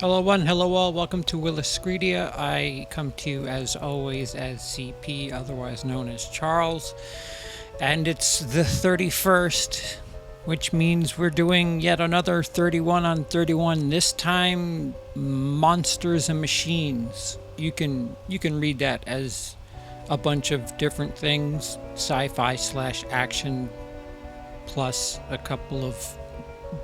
Hello one, hello all, welcome to WILIscredia. I come to you as always as CP, otherwise known as Charles. And it's the 31st, which means we're doing yet another 31 on 31, this time Monsters and Machines. You can read that as a bunch of different things, sci-fi / action, plus a couple of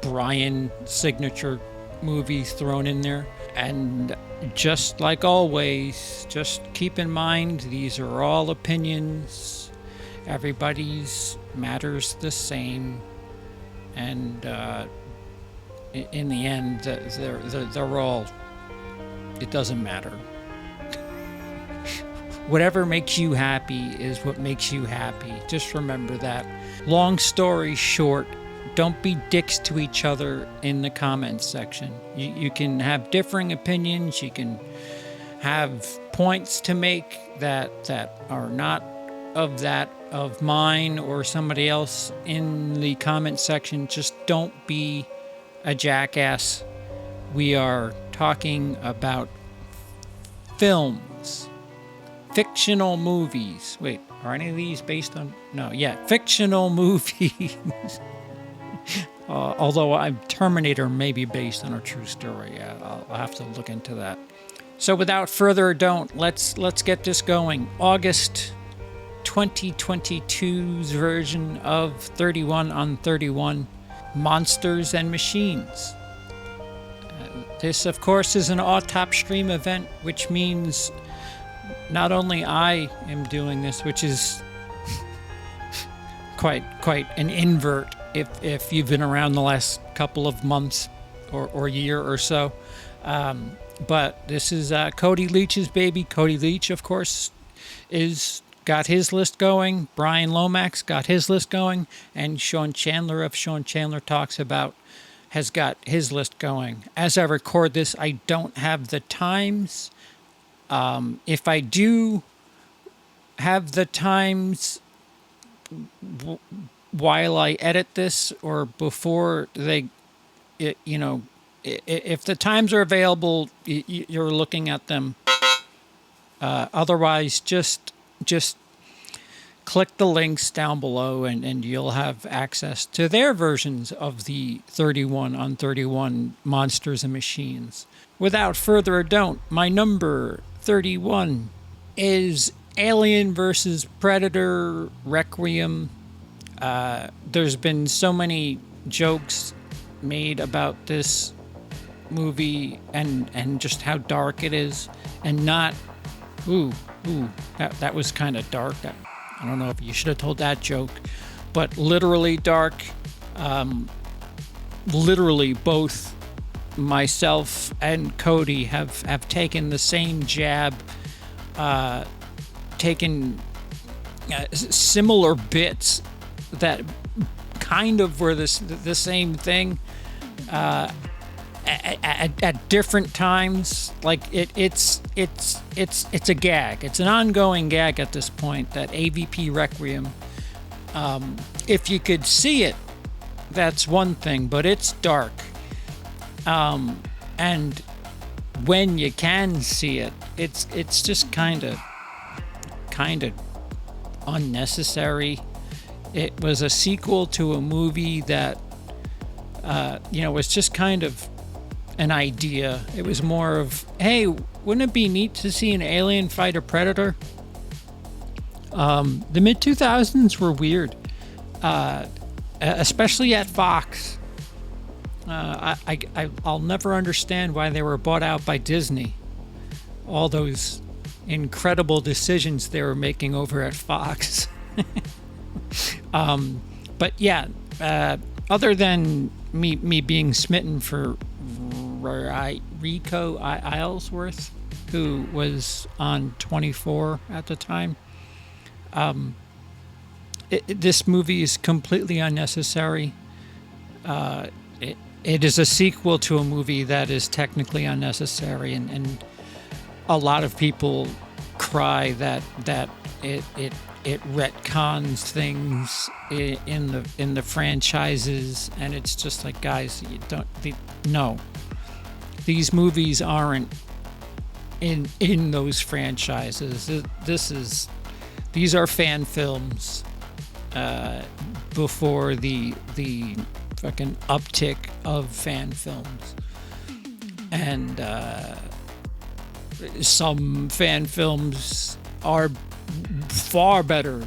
Bryan signature movies thrown in there. And just like always, just keep in mind these are all opinions. Everybody's matters the same, and in the end, they're all. It doesn't matter. Whatever makes you happy is what makes you happy. Just remember that. Long story short, don't be dicks to each other in the comments section. You can have differing opinions. You can have points to make that are not of mine or somebody else in the comment section. Just don't be a jackass. We are talking about films, fictional movies. Wait, are any of these based on? No, yeah, fictional movies. Although Terminator may be based on a true story. Yeah, I'll have to look into that. So without further ado, let's get this going. August 2022's version of 31 on 31, Monsters and Machines. This, of course, is an Autopstream event, which means not only I am doing this, which is quite an invert if you've been around the last couple of months or year or so. But this is Cody Leach's baby. Cody Leach, of course, got his list going. Bryan Lomax got his list going. And Sean Chandler of Sean Chandler Talks About has got his list going. As I record this, I don't have the times. If I do have the times while I edit this or before if the times are available, you're looking at them. Otherwise, just click the links down below and you'll have access to their versions of the 31 on 31 Monsters and Machines. Without further ado, my number 31 is Alien vs. Predator Requiem. There's been so many jokes made about this movie and just how dark it is, and not that was kind of dark. I don't know if you should have told that joke, but literally dark. Literally both myself and Cody have taken the same jab, taken similar bits that kind of were the same thing at different times. Like it's a gag. It's an ongoing gag at this point. That AVP Requiem. If you could see it, that's one thing, but it's dark. And when you can see it, it's just kind of unnecessary. It was a sequel to a movie that, was just kind of an idea. It was more of, hey, wouldn't it be neat to see an alien fight a predator? The mid-2000s were weird, especially at Fox. I'll never understand why they were bought out by Disney. All those incredible decisions they were making over at Fox. But yeah, other than me being smitten for Rico Aylesworth, who was on 24 at the time, this movie is completely unnecessary. It is a sequel to a movie that is technically unnecessary, and a lot of people cry that it retcons things in the franchises, and it's just like, guys, you don't no. these movies aren't in those franchises. These are fan films before the fucking uptick of fan films. And some fan films are far better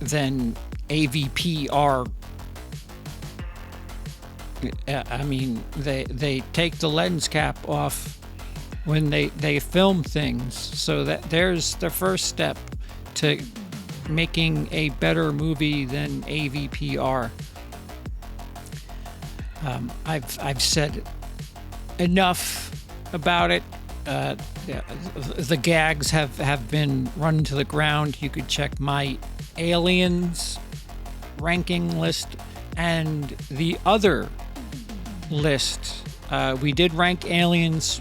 than AVPR. I mean, they take the lens cap off when they film things, so that there's the first step to making a better movie than AVPR. I've said enough about it. The gags have been run to the ground. You could check my Aliens ranking list and the other list. We did rank Aliens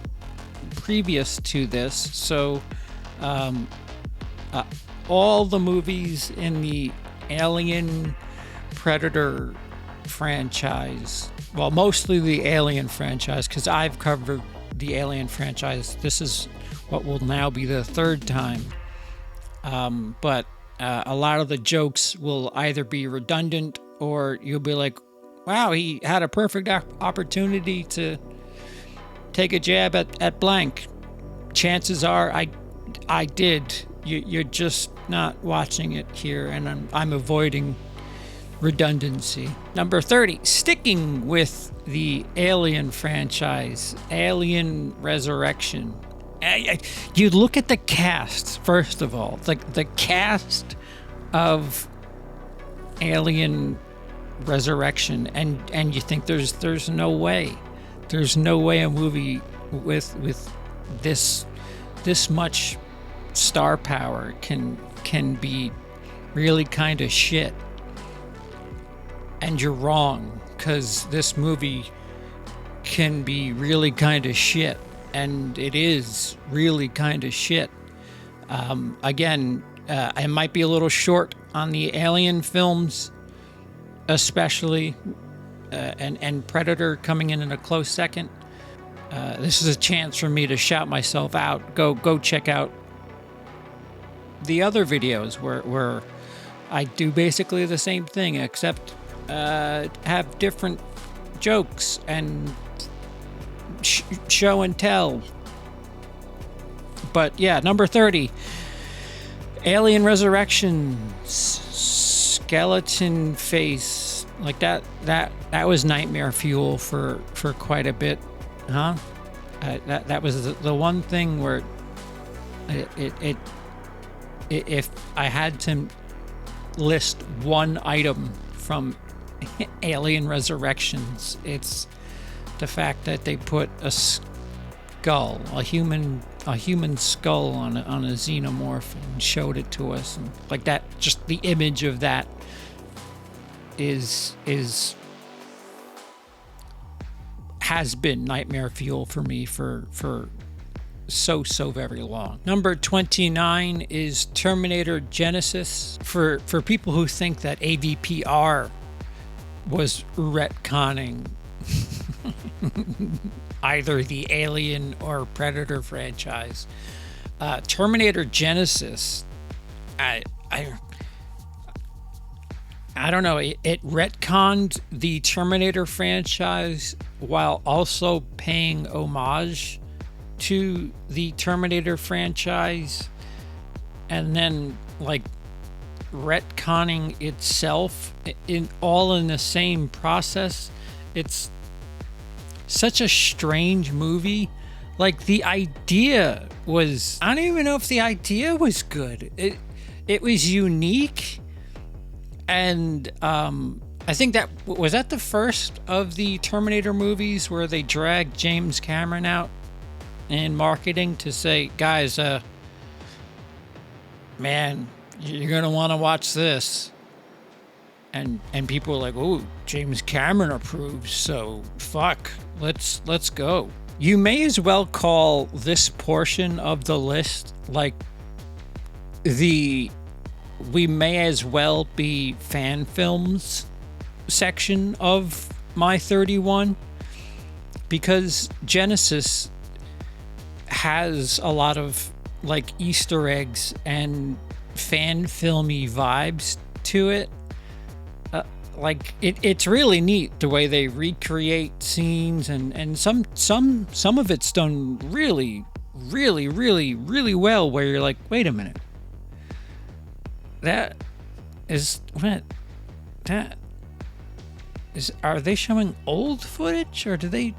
previous to this, so all the movies in the Alien Predator franchise, well, mostly the Alien franchise, because I've covered the Alien franchise. This is what will now be the third time. But a lot of the jokes will either be redundant, or you'll be like, wow, he had a perfect opportunity to take a jab at blank. Chances are I did. You're just not watching it here, and I'm avoiding redundancy. Number 30, sticking with the Alien franchise, Alien Resurrection. You look at the cast, first of all, the cast of Alien Resurrection, and you think there's no way a movie with this much star power can be really kind of shit. And you're wrong, because this movie can be really kind of shit, and it is really kind of shit. Again, I might be a little short on the Alien films, especially, and Predator coming in a close second. This is a chance for me to shout myself out. Go check out the other videos where I do basically the same thing, except have different jokes and show and tell. But yeah, number 30, Alien Resurrection, skeleton face, like that was nightmare fuel for quite a bit, huh? That was the one thing where it if I had to list one item from Alien Resurrections, it's the fact that they put a skull, a human skull on a xenomorph, and showed it to us, and like that. Just the image of that has been nightmare fuel for me for so very long. Number 29 is Terminator Genesis. For people who think that AVPR was retconning either the Alien or Predator franchise, Terminator Genesis, I don't know, it retconned the Terminator franchise while also paying homage to the Terminator franchise, and then like retconning itself in the same process. It's such a strange movie. Like, the idea was, I don't even know if the idea was good. It was unique, and I think that was the first of the Terminator movies where they dragged James Cameron out in marketing to say, guys, man, you're gonna want to watch this, and people were like, oh, James Cameron approves, so fuck, let's go. You may as well call this portion of the list like the we may as well be fan films section of my 31. because Genesis has a lot of like Easter eggs and fan filmy vibes to it. Like it's really neat the way they recreate scenes, and some of it's done really well, where you're like, wait a minute, that is what that is. Are they showing old footage, or do they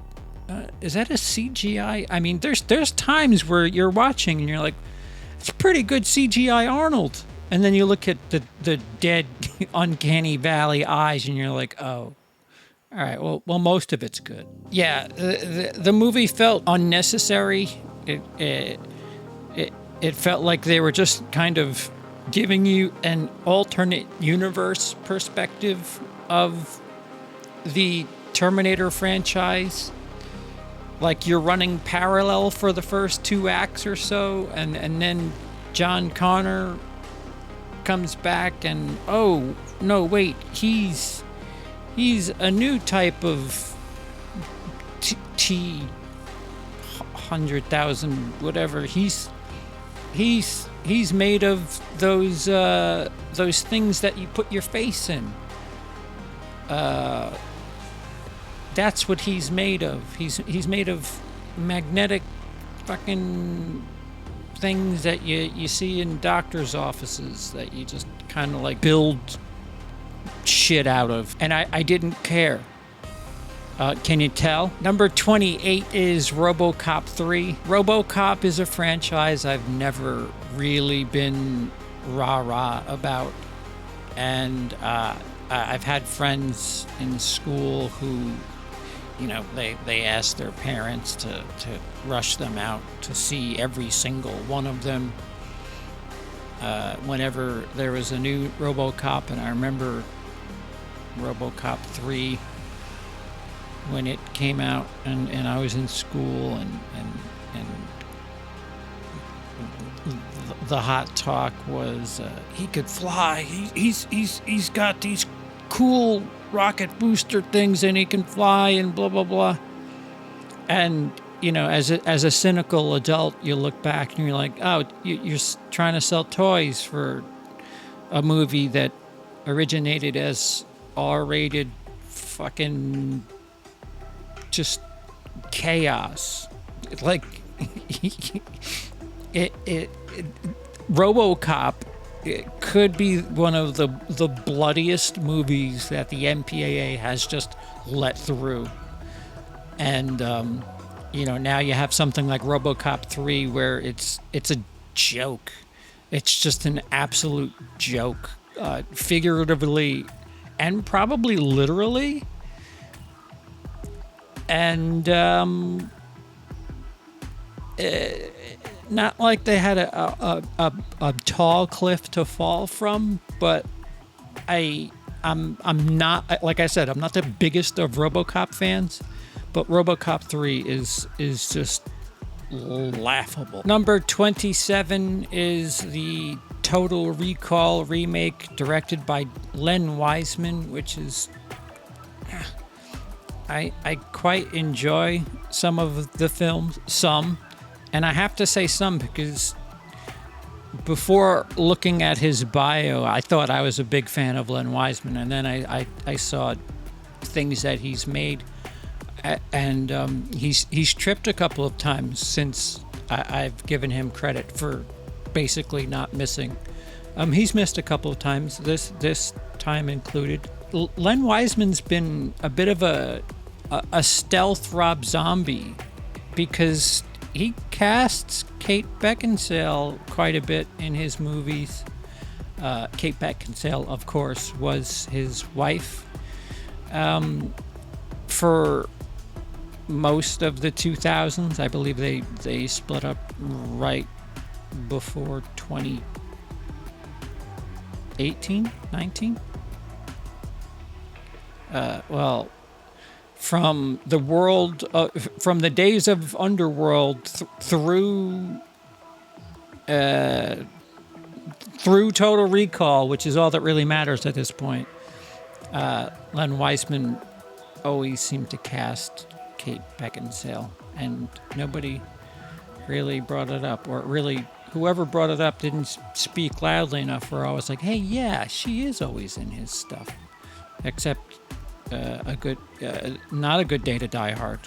is that a CGI? I mean, there's times where you're watching and you're like, it's pretty good CGI Arnold. And then you look at the dead, uncanny valley eyes, and you're like, oh, all right. Well, most of it's good. Yeah, the movie felt unnecessary. It felt like they were just kind of giving you an alternate universe perspective of the Terminator franchise. Like you're running parallel for the first 2 acts or so, and then John Connor comes back, and oh no, wait, he's a new type of T 100,000 whatever. He's made of those things that you put your face in. That's what he's made of. He's made of magnetic fucking things that you see in doctors' offices that you just kind of like build shit out of. And I didn't care. Can you tell? Number 28 is RoboCop 3. RoboCop is a franchise I've never really been rah-rah about. And I've had friends in school who, you know, they asked their parents to rush them out to see every single one of them whenever there was a new RoboCop. And I remember RoboCop 3 when it came out, and I was in school, and the hot talk was he could fly. He's got these cool rocket booster things, and he can fly, and blah blah blah. And you know, as a cynical adult, you look back and you're like, oh, you're trying to sell toys for a movie that originated as R-rated fucking just chaos. Like it RoboCop, it could be one of the bloodiest movies that the MPAA has just let through. And you know, now you have something like RoboCop 3 where it's a joke. It's just an absolute joke, figuratively and probably literally. And not like they had a tall cliff to fall from, but I'm not, like I said, I'm not the biggest of RoboCop fans, but RoboCop 3 is just laughable. Number 27 is the Total Recall remake directed by Len Wiseman, which is I quite enjoy some of the films, and I have to say some because before looking at his bio, I thought I was a big fan of Len Wiseman, and then I saw things that he's made, and he's tripped a couple of times since I've given him credit for basically not missing. He's missed a couple of times, this time included. Len Wiseman's been a bit of a stealth Rob Zombie because he casts Kate Beckinsale quite a bit in his movies. Kate Beckinsale, of course, was his wife for most of the 2000s. I believe they split up right before 2018, 19. Well, from the world, from the days of Underworld through Total Recall, which is all that really matters at this point, Len Wiseman always seemed to cast Kate Beckinsale, and nobody really brought it up, or really whoever brought it up didn't speak loudly enough where I was like, hey, yeah, she is always in his stuff. Except not a good day to die hard.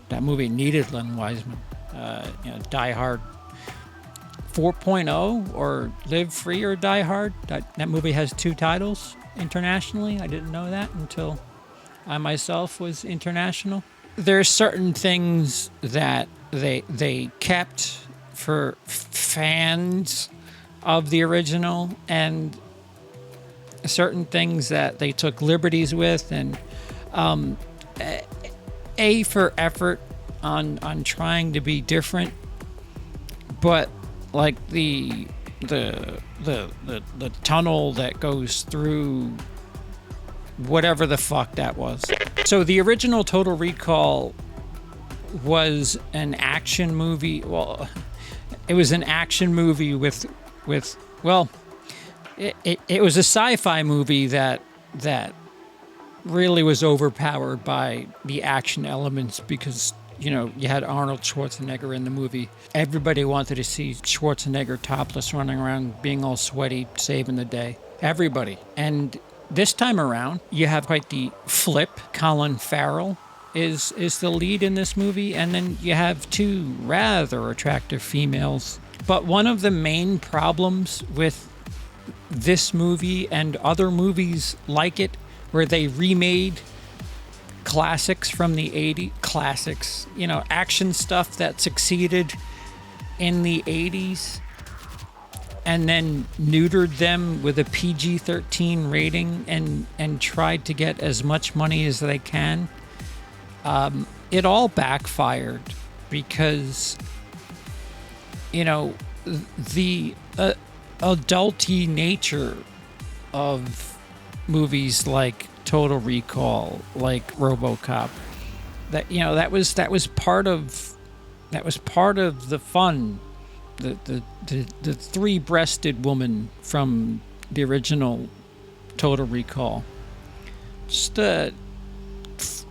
That movie needed Len Wiseman. Die Hard 4.0 or Live Free or Die Hard. That movie has 2 titles internationally. I didn't know that until I myself was international. There are certain things that they kept for fans of the original, and certain things that they took liberties with, and for effort on trying to be different, but like the tunnel that goes through whatever the fuck that was. So the original Total Recall was an action movie. Well, it was an action movie with well, it was a sci-fi movie that really was overpowered by the action elements, because you had Arnold Schwarzenegger in the movie. Everybody wanted to see Schwarzenegger topless, running around being all sweaty, saving the day. Everybody. And this time around, you have quite the flip. Colin Farrell is the lead in this movie, and then you have 2 rather attractive females. But one of the main problems with this movie and other movies like it, where they remade classics from the 80s, classics, action stuff that succeeded in the 80s, and then neutered them with a PG-13 rating and tried to get as much money as they can. It all backfired, because the adulty nature of movies like Total Recall, like RoboCop, that was part of the fun. The 3-breasted woman from the original Total Recall. Just a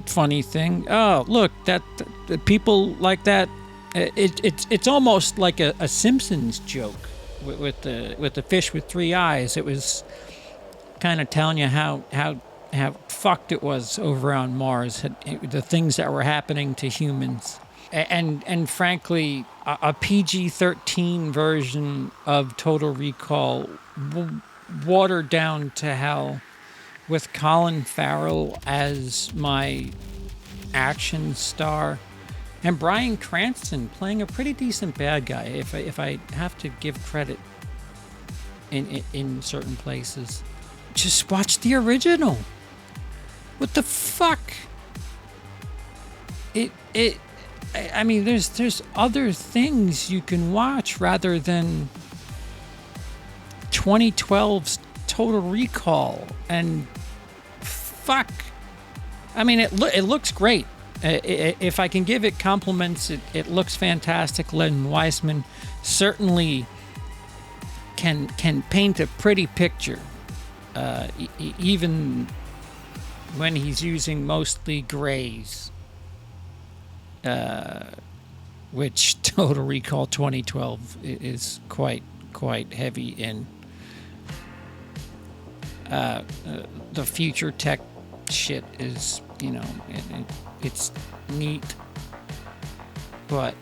funny thing. Oh, look, that people like that. It's almost like a Simpsons joke with the fish with 3 eyes. It was kind of telling you how fucked it was over on Mars, the things that were happening to humans. And frankly, a PG-13 version of Total Recall, watered down to hell, with Colin Farrell as my action star, and Bryan Cranston playing a pretty decent bad guy, if I have to give credit in certain places. Just watch the original. What the fuck? I mean, there's other things you can watch rather than 2012's Total Recall. And fuck, I mean, it looks great. If I can give it compliments, it looks fantastic. Len Wiseman certainly can paint a pretty picture, even when he's using mostly grays, which Total Recall 2012 is quite heavy in. The future tech shit is, it's neat, but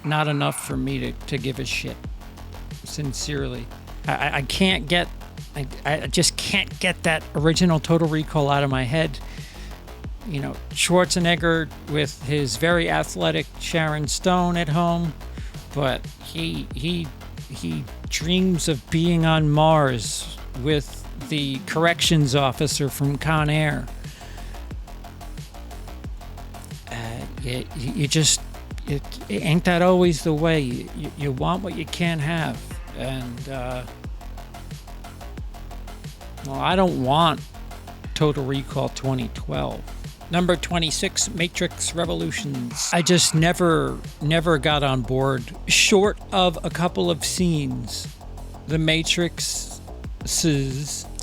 not enough for me to give a shit. Sincerely, I can't get, I just can't get that original Total Recall out of my head. Schwarzenegger with his very athletic Sharon Stone at home, but he dreams of being on Mars with the corrections officer from Con Air. It ain't that always the way. You want what you can't have, and I don't want Total Recall 2012. Number 26, Matrix Revolutions. I just never got on board. Short of a couple of scenes, the Matrixes,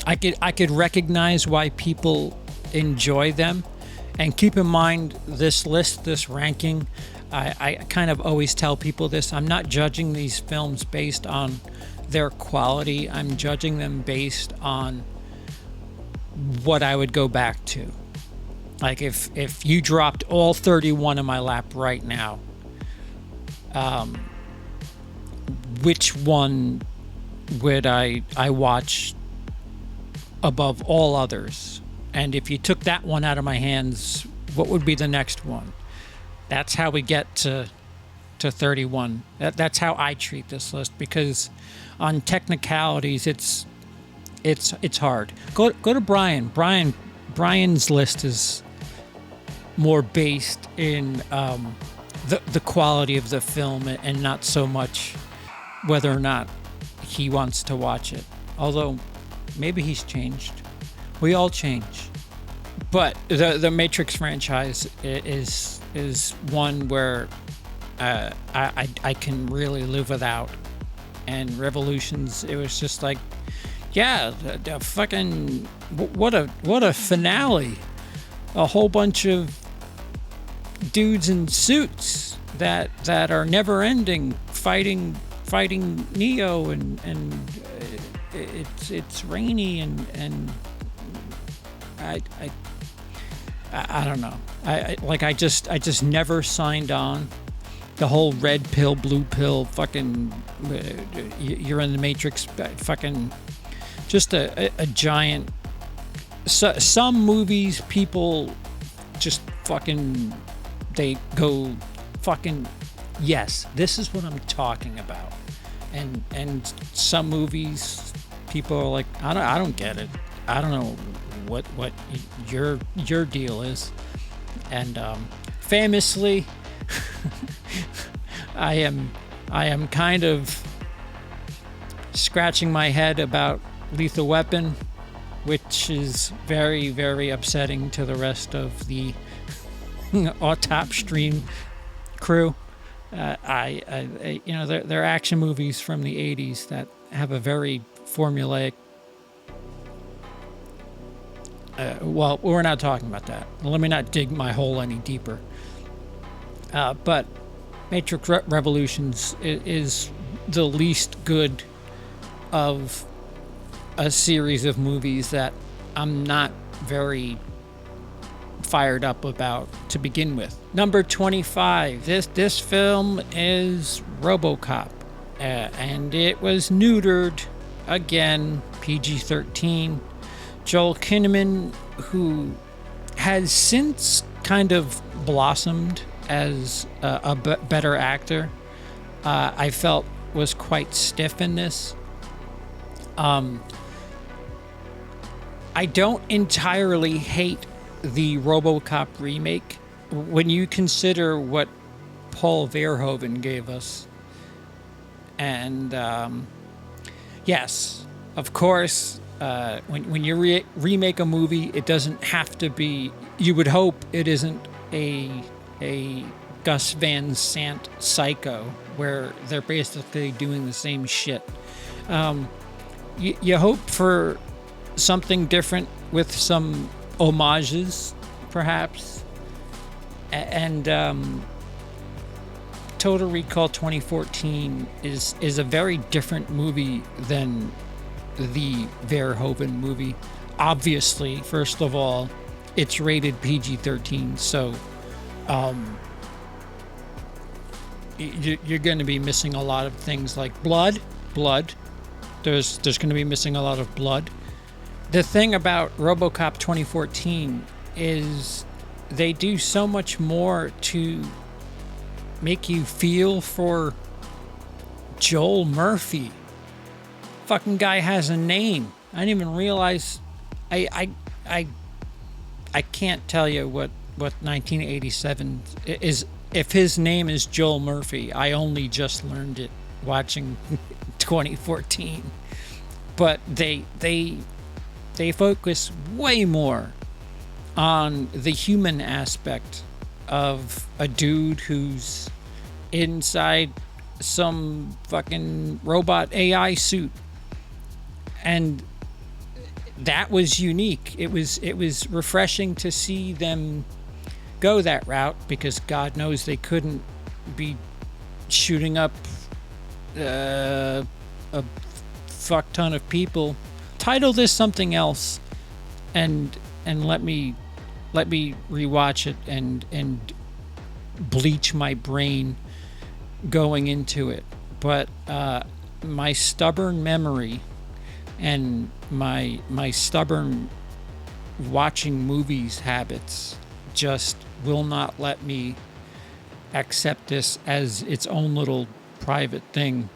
I could recognize why people enjoy them. And keep in mind, this list, this ranking, I kind of always tell people this. I'm not judging these films based on their quality. I'm judging them based on what I would go back to. Like if you dropped all 31 in my lap right now, which one would I watch above all others? And if you took that one out of my hands, what would be the next one? That's how we get to 31. That's how I treat this list, because on technicalities, it's hard. Go to Bryan. Bryan's list is more based in the quality of the film and not so much whether or not he wants to watch it. Although maybe he's changed. We all change. But the Matrix franchise is one where I can really live without. And Revolutions, it was just like, yeah, the fucking what a finale. A whole bunch of dudes in suits that are never ending, fighting Neo, and it's rainy, and I don't know. I just never signed on. The whole red pill, blue pill, fucking you're in the Matrix, fucking just a giant. Some movies, people just fucking, they go fucking, yes, this is what I'm talking about. And some movies, people are like, I don't get it. I don't know what your deal is. And famously, I am kind of scratching my head about Lethal Weapon, which is very, very upsetting to the rest of the Autopstream crew. They're action movies from the 80s that have a very formulaic. Well, we're not talking about that. Let me not dig my hole any deeper. But Matrix Revolutions is the least good of a series of movies that I'm not very fired up about to begin with. Number 25. This film is RoboCop, and it was neutered again, PG-13. Joel Kinnaman, who has since kind of blossomed as a better actor, I felt was quite stiff in this. I don't entirely hate the RoboCop remake when you consider what Paul Verhoeven gave us. And yes, of course, when you remake a movie, it doesn't have to be. You would hope it isn't a Gus Van Sant Psycho, where they're basically doing the same shit. You hope for something different with some homages, perhaps. And Total Recall 2014 is a very different movie than the Verhoeven movie. Obviously, first of all, it's rated PG-13, so you're going to be missing a lot of things like blood. There's going to be missing a lot of blood. The thing about RoboCop 2014 is they do so much more to make you feel for Joel Murphy. Fucking guy has a name. I didn't even realize. I can't tell you what 1987 is. If his name is Joel Murphy, I only just learned it watching 2014. But they focus way more on the human aspect of a dude who's inside some fucking robot AI suit. And that was unique. It was refreshing to see them go that route, because God knows they couldn't be shooting up a fuck ton of people. Title this something else, and let me rewatch it and bleach my brain going into it. But my stubborn memory and my stubborn watching movies habits just will not let me accept this as its own little private thing,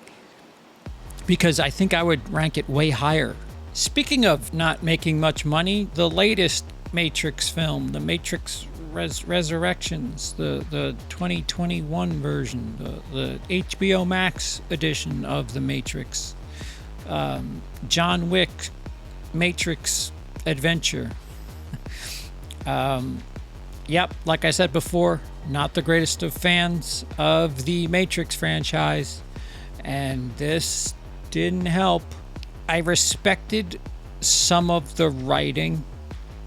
because I think I would rank it way higher. Speaking of not making much money, the latest Matrix film, The Matrix Resurrections, the 2021 version, the HBO Max edition of The Matrix, John Wick Matrix Adventure. Yep, like I said before, not the greatest of fans of the Matrix franchise, and this didn't help. I respected some of the writing,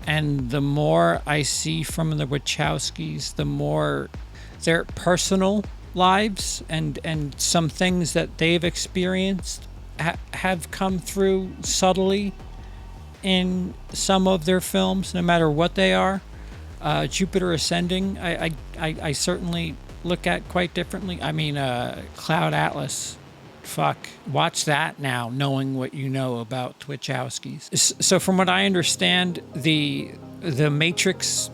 and the more I see from the Wachowskis, the more their personal lives and some things that they've experienced have come through subtly in some of their films, no matter what they are. Jupiter Ascending, I certainly look at quite differently. I mean, Cloud Atlas, fuck, watch that now, knowing what you know about Wachowskis. So from what I understand, the Matrix,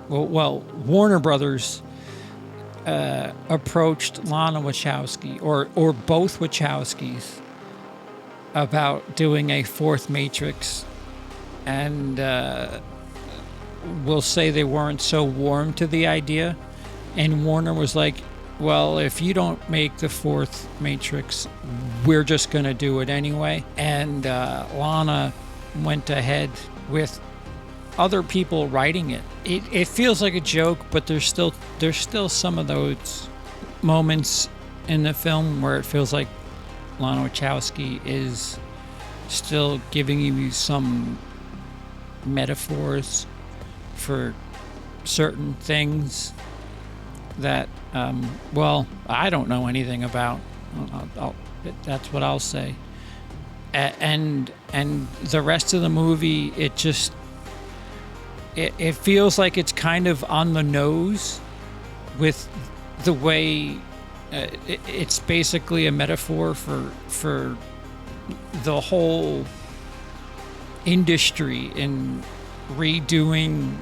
well, Warner Brothers approached Lana Wachowski, or both Wachowskis, about doing a fourth Matrix, and we'll say they weren't so warm to the idea, and Warner was like, well, if you don't make the fourth Matrix, we're just going to do it anyway. And Lana went ahead with other people writing it. It feels like a joke, but there's still some of those moments in the film where it feels like Lana Wachowski is still giving you some metaphors for certain things that, well, I don't know anything about. That's what I'll say. And the rest of the movie, it feels like it's kind of on the nose with the way it's basically a metaphor for the whole industry in redoing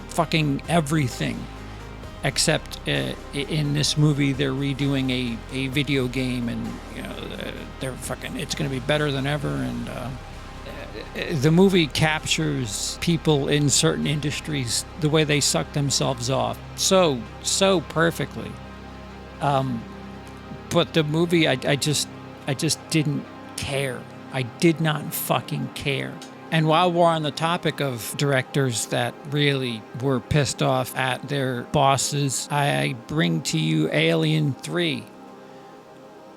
fucking everything, except in this movie they're redoing a video game, and you know they're fucking, it's going to be better than ever. And the movie captures people in certain industries, the way they suck themselves off so perfectly. But the movie, I just didn't care. I did not fucking care. And while we're on the topic of directors that really were pissed off at their bosses, I bring to you Alien 3.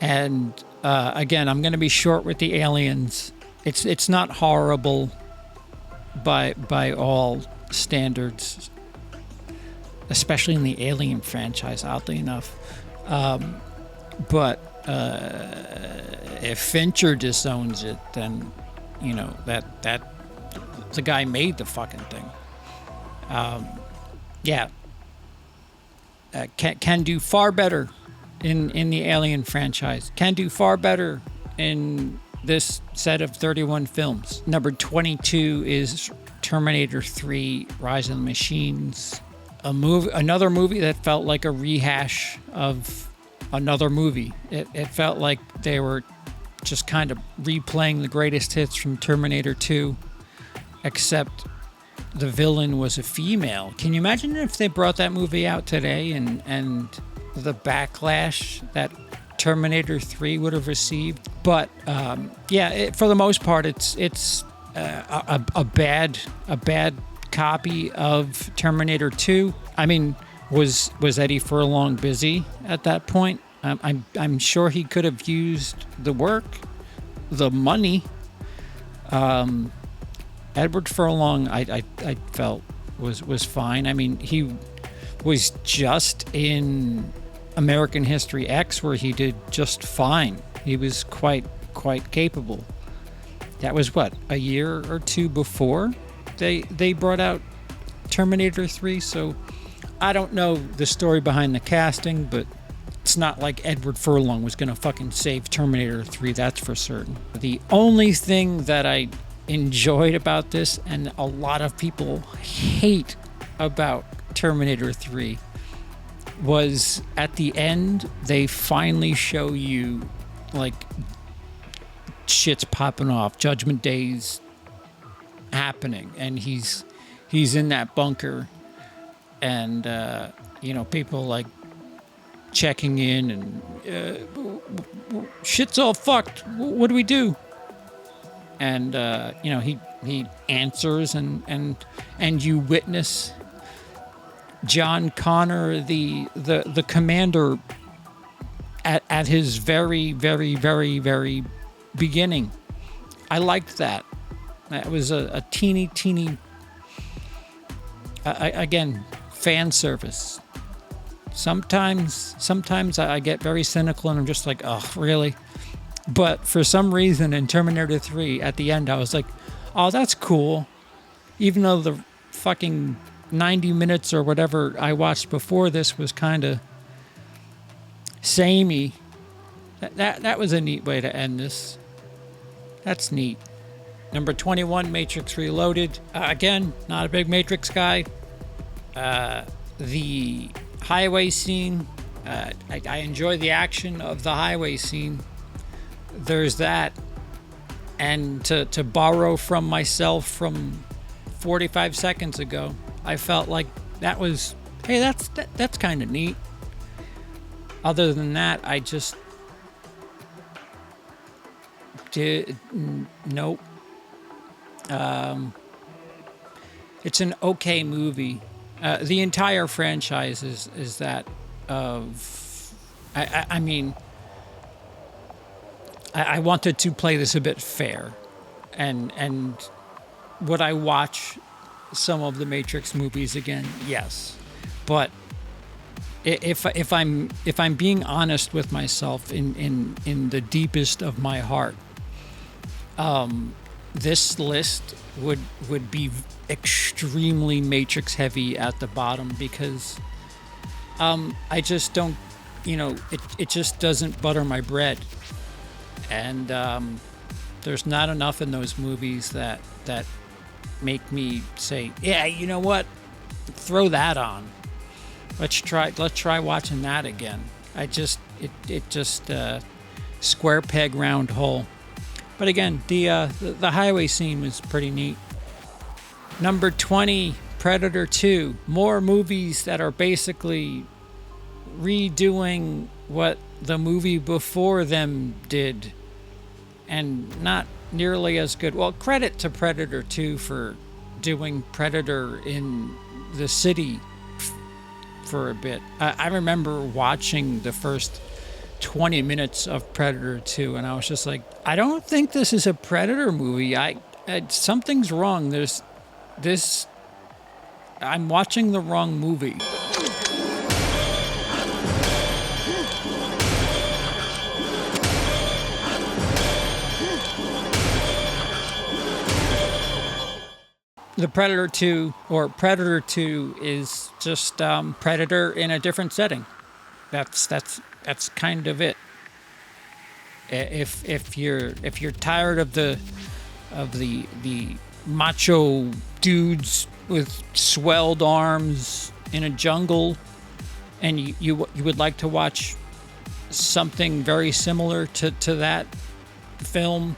And again, I'm going to be short with the aliens. It's not horrible by all standards, especially in the Alien franchise, oddly enough. But if Fincher disowns it, then you know that the guy made the fucking thing. Can do far better in the Alien franchise. Can do far better in this set of 31 films. Number 22 is Terminator 3: Rise of the Machines. Another movie that felt like a rehash of another movie. It felt like they were just kind of replaying the greatest hits from Terminator 2, except the villain was a female. Can you imagine if they brought that movie out today and the backlash that Terminator 3 would have received? But for the most part, it's a bad copy of Terminator 2. I mean, was Eddie Furlong busy at that point? I'm sure he could have used the work, the money, Edward Furlong, I felt was fine. I mean, he was just in American History X, where he did just fine. He was quite capable. That was what, a year or two before they brought out Terminator 3. So I don't know the story behind the casting, but it's not like Edward Furlong was gonna fucking save Terminator 3, that's for certain. The only thing that I enjoyed about this, and a lot of people hate about Terminator 3, was at the end they finally show you like shit's popping off, Judgment Day's happening, and he's in that bunker, and people like checking in, and shit's all fucked, what do we do? And he answers, and you witness John Connor, the commander, at his very, very, very, very beginning. I liked that. That was a teeny, again, fan service. Sometimes I get very cynical, and I'm just like, oh, really? But for some reason in Terminator 3, at the end, I was like, oh, that's cool. Even though the fucking 90 minutes or whatever I watched before this was kind of samey. That was a neat way to end this. That's neat. Number 21, Matrix Reloaded. Again, not a big Matrix guy. The highway scene, I enjoy the action of the highway scene. There's that. And to borrow from myself from 45 seconds ago, I felt like that was, hey, that's kind of neat. Other than that, I just did nope. It's an okay movie. The entire franchise is that of. I mean, I wanted to play this a bit fair, and would I watch some of the Matrix movies again? Yes, but if I'm being honest with myself in the deepest of my heart, this list would be extremely Matrix heavy at the bottom, because I just don't, it just doesn't butter my bread, and there's not enough in those movies that make me say, yeah, you know what, throw that on. Let's try watching that again. It just square peg round hole. But again, the highway scene was pretty neat. Number 20, Predator 2. More movies that are basically redoing what the movie before them did, and not nearly as good. Well, credit to Predator 2 for doing Predator in the city for a bit. I remember watching the first 20 minutes of Predator 2, and I was just like, I don't think this is a Predator movie. Something's wrong. I'm watching the wrong movie. The Predator 2, or Predator 2, is just Predator in a different setting. That's kind of it. If you're tired of the macho dudes with swelled arms in a jungle, and you would like to watch something very similar to that film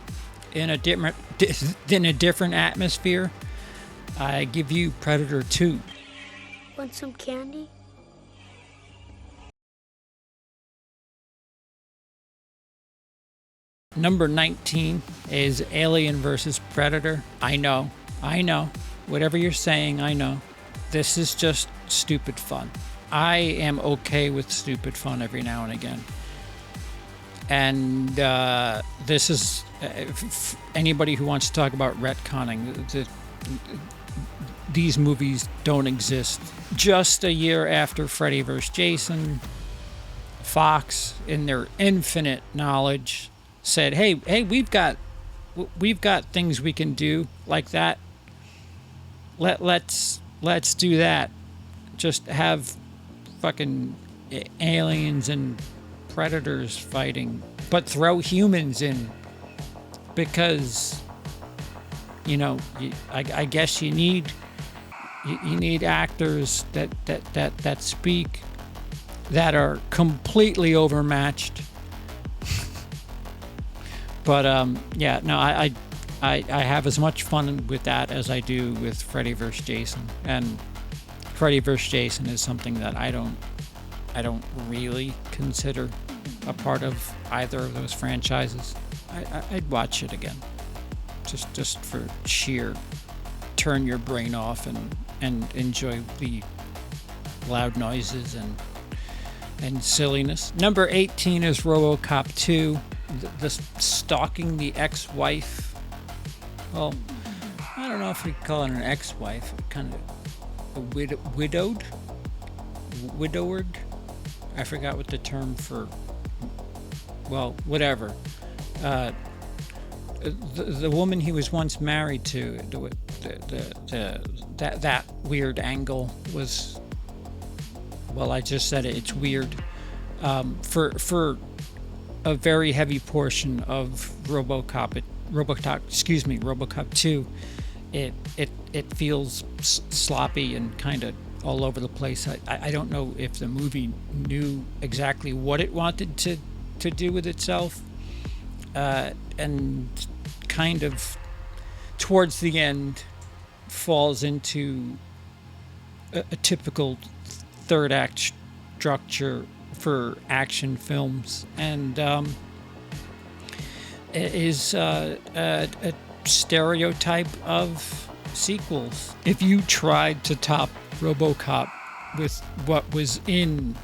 in a different atmosphere, I give you Predator 2. Want some candy? Number 19 is Alien vs. Predator. I know. Whatever you're saying, I know. This is just stupid fun. I am okay with stupid fun every now and again. And this is, anybody who wants to talk about retconning, these movies don't exist. Just a year after Freddy vs. Jason, Fox, in their infinite knowledge, said, "Hey, we've got things we can do like that. Let's do that. Just have fucking aliens and predators fighting, but throw humans in because I guess you need actors that speak that are completely overmatched." But yeah, no, I have as much fun with that as I do with Freddy vs. Jason, and Freddy vs. Jason is something that I don't really consider a part of either of those franchises. I'd watch it again, just for sheer turn your brain off and enjoy the loud noises and silliness. Number 18 is RoboCop 2, the stalking the ex-wife. Well, I don't know if we call it an ex-wife, kind of a widowed. I forgot what the term for. Well, whatever. The woman he was once married to, that weird angle was. Well, I just said it. It's weird. For a very heavy portion of RoboCop 2, it feels sloppy and kind of all over the place. I don't know if the movie knew exactly what it wanted to do with itself, and kind of towards the end falls into a typical third act structure for action films, and is a stereotype of sequels. If you tried to top RoboCop with what was in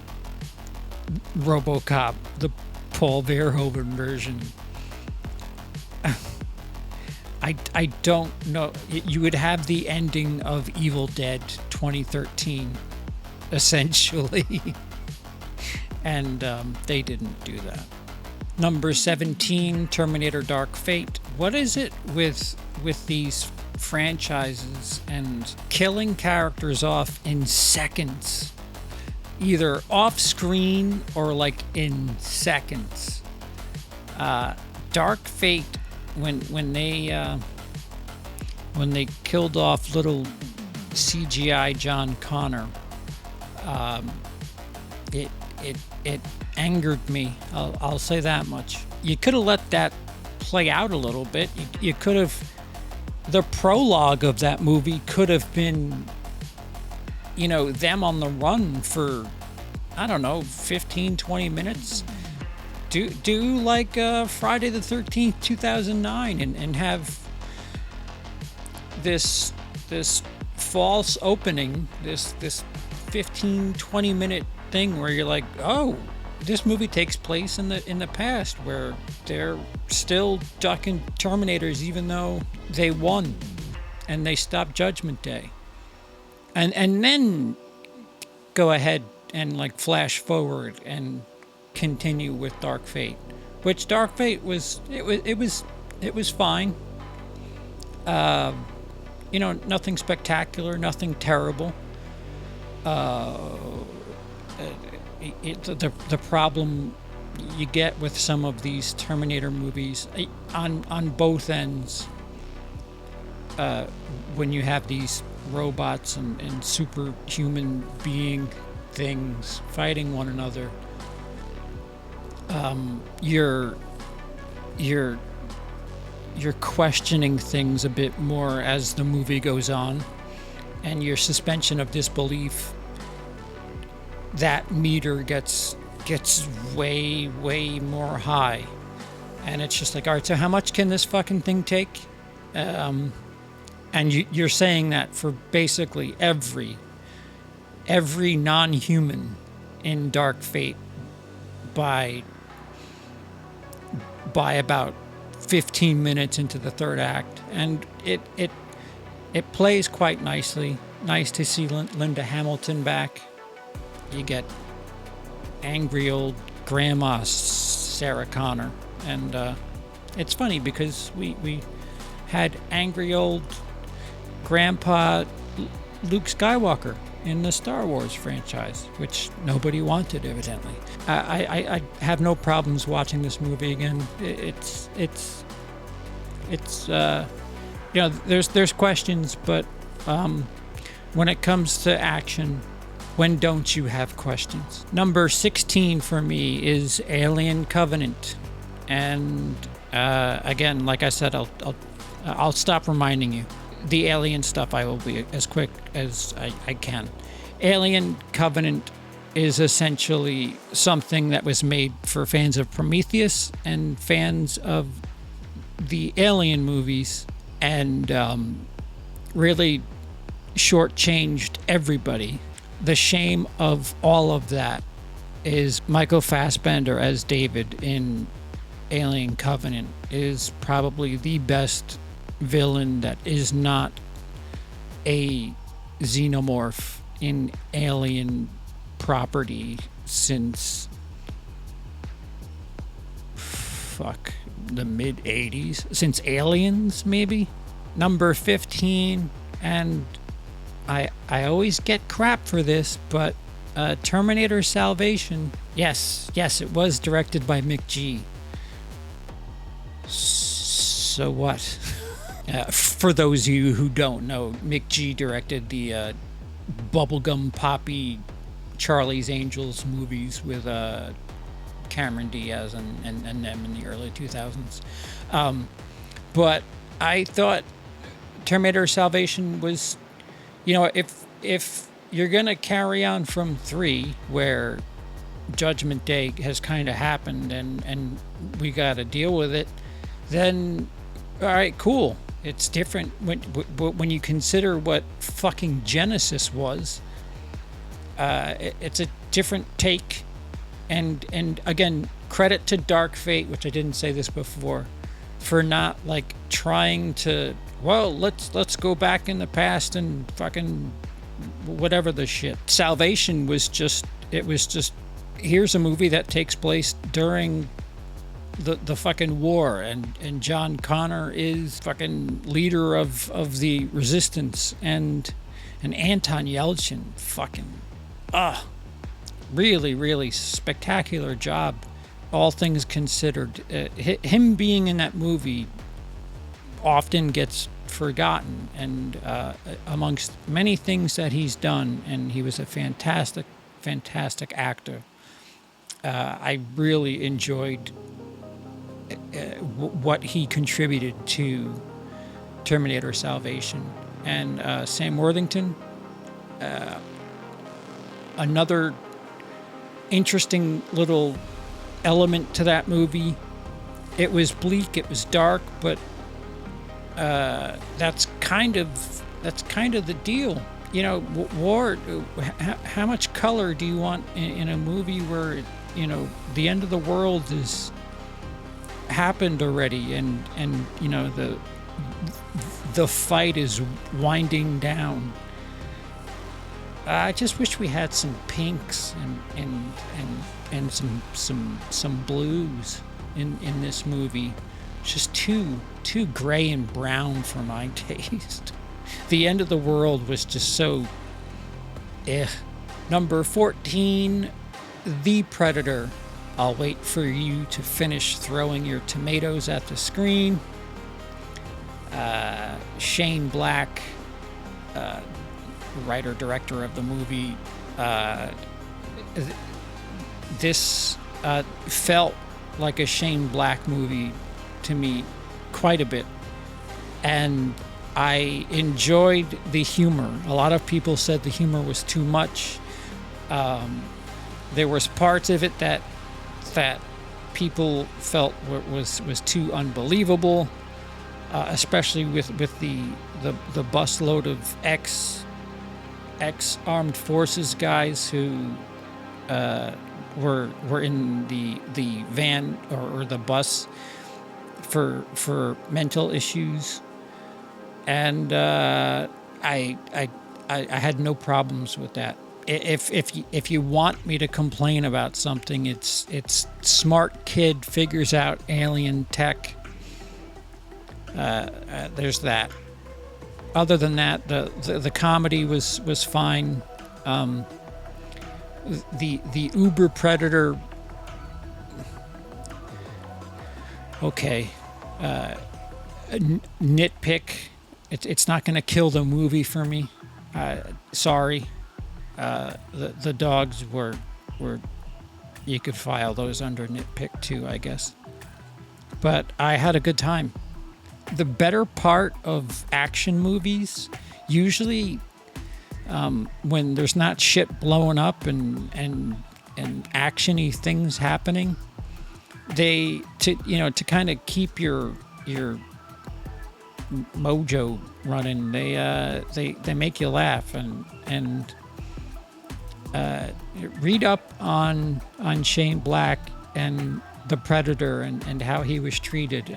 RoboCop, the Paul Verhoeven version, I don't know. You would have the ending of Evil Dead 2013, essentially. And they didn't do that. Number 17, Terminator Dark Fate. What is it with these franchises and killing characters off in seconds? Either off screen or like in seconds. Dark Fate, when they killed off little CGI John Connor, it angered me. I'll say that much. You could have let that play out a little bit. You could have. The prologue of that movie could have been, them on the run for, I don't know, 15, 20 minutes. Do like Friday the 13th, 2009, and have this false opening, this 15, 20 minute thing where you're like, oh, this movie takes place in the past, where they're still ducking Terminators even though they won and they stopped Judgment Day, and then go ahead and like flash forward and continue with Dark Fate, which Dark Fate was fine. Nothing spectacular, nothing terrible. The problem you get with some of these Terminator movies on both ends, when you have these robots and superhuman being things fighting one another, you're questioning things a bit more as the movie goes on, and your suspension of disbelief, that meter gets way more high, and it's just like, all right, so how much can this fucking thing take? And you're saying that for basically every non-human in Dark Fate by about 15 minutes into the third act, and It plays quite nicely. Nice to see Linda Hamilton back. You get angry old grandma Sarah Connor. And it's funny because we had angry old grandpa Luke Skywalker in the Star Wars franchise, which nobody wanted, evidently. I have no problems watching this movie again. It's there's questions, but when it comes to action, when don't you have questions? Number 16 for me is Alien Covenant, and again, like I said, I'll stop reminding you. The alien stuff, I will be as quick as I can. Alien Covenant is essentially something that was made for fans of Prometheus and fans of the Alien movies, and really shortchanged everybody. The shame of all of that is Michael Fassbender as David in Alien Covenant is probably the best villain that is not a xenomorph in Alien property since the mid 80s, since Aliens maybe. Number 15, and I always get crap for this, but Terminator Salvation, yes, it was directed by Mick G. So what? For those of you who don't know, Mick G directed the bubblegum poppy Charlie's Angels movies with Cameron Diaz and them in the early 2000s. But I thought Terminator Salvation was, if you're going to carry on from 3, where Judgment Day has kind of happened and we got to deal with it, then all right, cool. It's different when you consider what fucking Genesis was. It's a different take, and again, credit to Dark Fate, which I didn't say this before, for not like trying to. Well, let's go back in the past and fucking whatever the shit. Salvation was just. It was just. Here's a movie that takes place during the fucking war, and John Connor is fucking leader of the resistance, and Anton Yelchin fucking really spectacular job, all things considered. Him being in that movie often gets forgotten, and amongst many things that he's done, and he was a fantastic actor. I really enjoyed what he contributed to Terminator Salvation. And Sam Worthington, another interesting little element to that movie. It was bleak, it was dark, but that's kind of the deal. War. How much color do you want in a movie where the end of the world is happened already, and the fight is winding down? I just wish we had some pinks and some blues in this movie. It's just too gray and brown for my taste. The end of the world was just so Number 14, The Predator. I'll wait for you to finish throwing your tomatoes at the screen. Shane Black, writer-director of the movie. This felt like a Shane Black movie to me quite a bit. And I enjoyed the humor. A lot of people said the humor was too much. There was parts of it that people felt was too unbelievable, especially with the busload of ex armed forces guys who were in the van or the bus for mental issues. and I had no problems with that. If you want me to complain about something, it's smart kid figures out alien tech. There's that. Other than that, the comedy was fine. The Uber Predator. Okay. Nitpick. It's not going to kill the movie for me. Sorry. The dogs were you could file those under nitpick too, I guess. But I had a good time. The better part of action movies, usually when there's not shit blowing up and actiony things happening, to kind of keep your mojo running, they make you laugh and read up on Shane Black and the Predator and how he was treated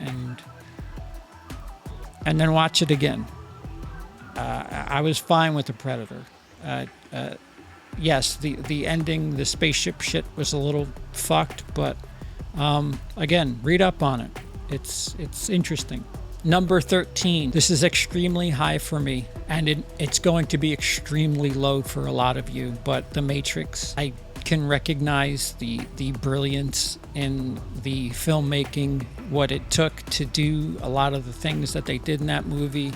and then watch it again. I was fine with the Predator. Yes, the ending, the spaceship shit was a little fucked, but again, read up on it. It's interesting. Number 13. This is extremely high for me, and it's going to be extremely low for a lot of you, but The Matrix. I can recognize the brilliance in the filmmaking, what it took to do a lot of the things that they did in that movie.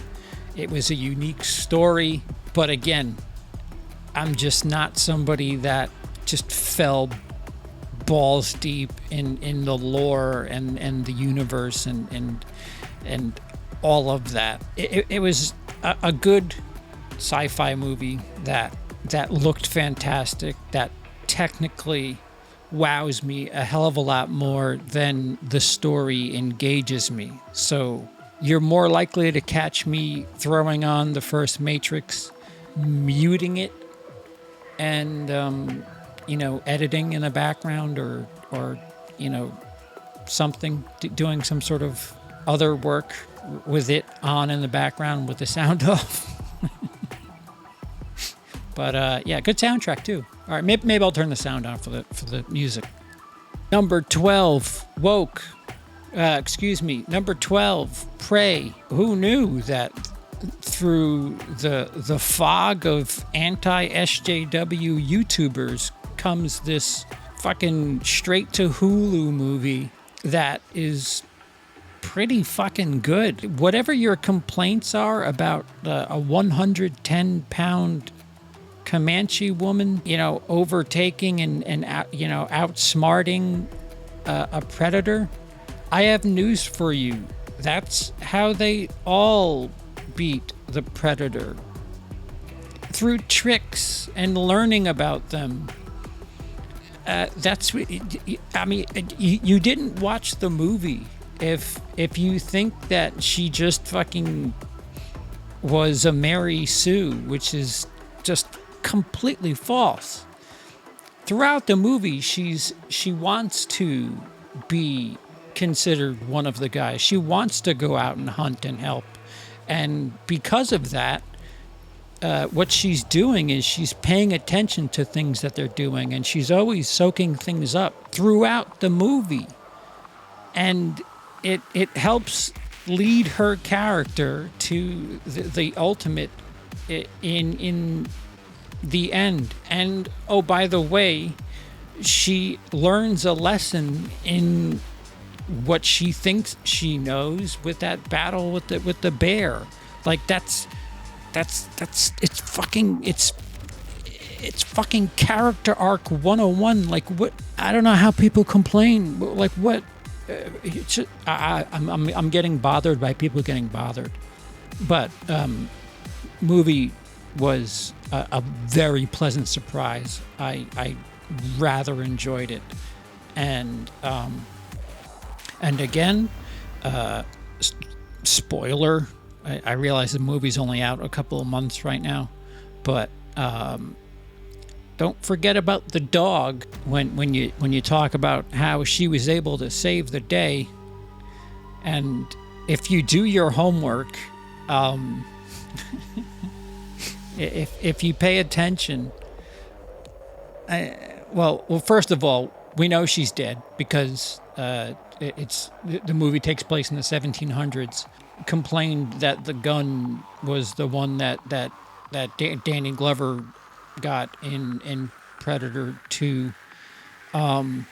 It was a unique story, but again, I'm just not somebody that just fell balls deep in the lore and the universe and all of that. It was a good sci-fi movie that looked fantastic, that technically wows me a hell of a lot more than the story engages me. So you're more likely to catch me throwing on the first Matrix, muting it, and editing in the background or something, doing some sort of other work with it on in the background with the sound off. But yeah, good soundtrack too. All right, maybe I'll turn the sound on for the music. Number 12, Woke. Number 12, Prey. Who knew that through the fog of anti-SJW YouTubers comes this fucking straight to Hulu movie that is pretty fucking good. Whatever your complaints are about a 110-pound Comanche woman, overtaking and outsmarting a predator, I have news for you. That's how they all beat the predator. Through tricks and learning about them. You didn't watch the movie if you think that she just fucking was a Mary Sue, which is just completely false. Throughout the movie, she wants to be considered one of the guys. She wants to go out and hunt and help. And because of that, what she's doing is she's paying attention to things that they're doing, and she's always soaking things up throughout the movie. And it helps lead her character to the ultimate in the end. And oh, by the way, she learns a lesson in what she thinks she knows with that battle with the bear. Like it's fucking character arc 101. Like, what? I don't know how people complain. Like, what? I'm getting bothered by people getting bothered. But movie was a very pleasant surprise. I rather enjoyed it, and again, spoiler. I realize the movie's only out a couple of months right now, but don't forget about the dog when you talk about how she was able to save the day. And if you do your homework If you pay attention, well, first of all, we know she's dead because the movie takes place in the 1700s. Complained that the gun was the one that Danny Glover got in Predator 2. And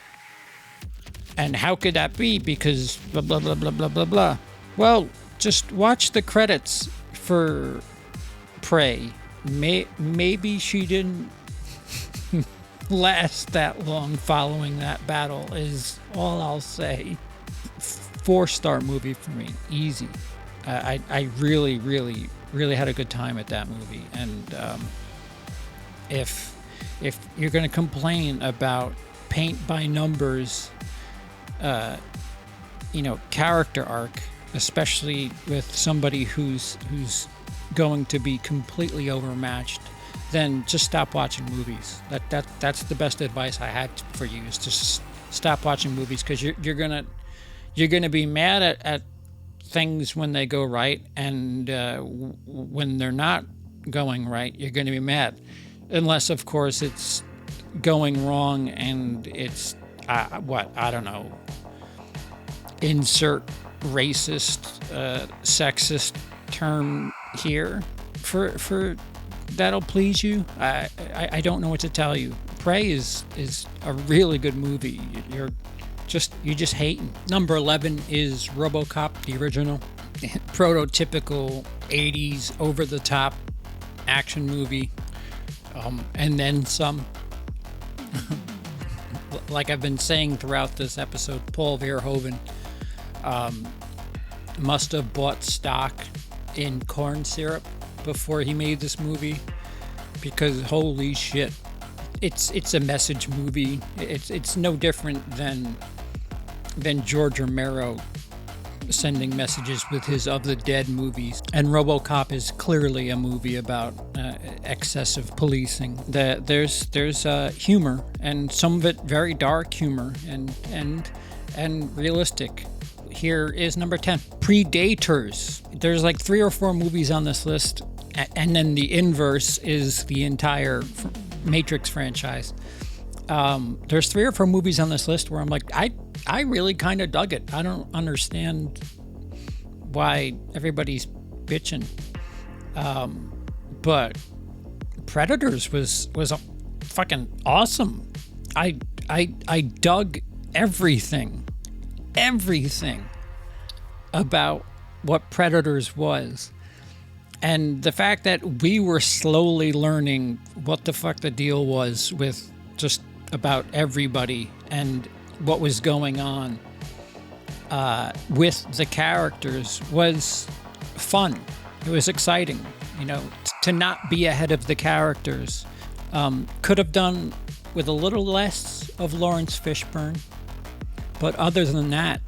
how could that be? Because blah, blah, blah, blah, blah, blah, blah. Well, just watch the credits for Prey. Maybe she didn't last that long following that battle is all I'll say. 4-star movie for me. Easy. I really, really, really had a good time at that movie. And if you're going to complain about paint by numbers, character arc, especially with somebody who's going to be completely overmatched, then just stop watching movies. That's the best advice I had for you, is just stop watching movies, because you're gonna be mad at things when they go right, and when they're not going right, you're gonna be mad, unless of course it's going wrong and it's I don't know, insert racist, sexist term here for that'll please you. I don't know what to tell you. Prey is a really good movie. You're just hating. Number 11 is RoboCop, the original, prototypical 80s over the top action movie, and then some. Like I've been saying throughout this episode, Paul Verhoeven must have bought stock in corn syrup before he made this movie, because holy shit, it's a message movie. It's no different than George Romero sending messages with his Of the Dead movies. And RoboCop is clearly a movie about excessive policing. There's humor, and some of it very dark humor and realistic. Here is number 10, Predators. There's like 3 or 4 movies on this list, and then the inverse is the entire Matrix franchise. There's 3 or 4 movies on this list where I'm like, I really kind of dug it. I don't understand why everybody's bitching. But Predators was fucking awesome. I dug everything about what Predators was. And the fact that we were slowly learning what the fuck the deal was with just about everybody and what was going on with the characters was fun. It was exciting, to not be ahead of the characters. Could have done with a little less of Lawrence Fishburne, but other than that,